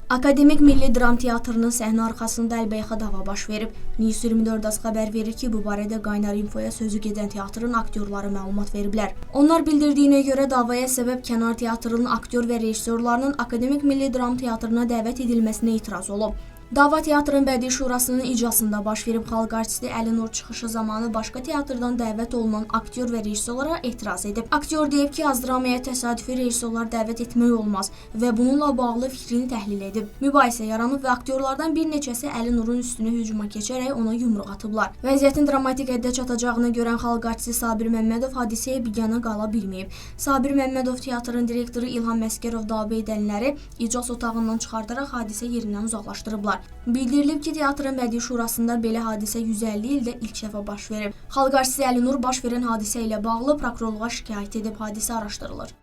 Akademik Milli Dram Teatrının səhnə arxasında əlbəyəxa dava baş verib. News 24 xəbər verir ki, bu barədə Qaynar Infoya sözü gedən teatrın aktyorları məlumat veriblər. Onlar bildirdiyinə görə davaya səbəb Kənar Teatrının aktyor və rejissorlarının Akademik Milli Dram Teatrına dəvət edilməsinə etiraz olub. Dava teatrın Bədii Şurasının iclasında baş verib. Xalq artisti Əlinur çıxışı zamanı başqa teatrdan dəvət olunan aktyor və rejissorlara etiraz edib. Aktyor deyib ki, az dramaya təsadüfi rejissorlar dəvət etmək olmaz və bununla bağlı fikrini təhlil edib. Mübahisə yaranıb və aktyorlardan bir neçəsi Əlinurun üstünə hücuma keçərək ona yumruq atıblar. Vəziyyətin dramatik həddə çatacağını görən xalq artisti Sabir Məmmədov hadisəyə biganə qala bilməyib. Sabir Məmmədov teatrın direktoru İlham Məskərov dava edənləri iclas otağından çıxardaraq hadisə yerindən uzaqlaşdırıblar. Bildirilib ki, teatrın Bədii Şurasında belə hadisə 150 ildə ilk dəfə baş verib. Xalq artisti Əlinur baş verən hadisə ilə bağlı prokurorluğa şikayət edib, hadisə araşdırılır.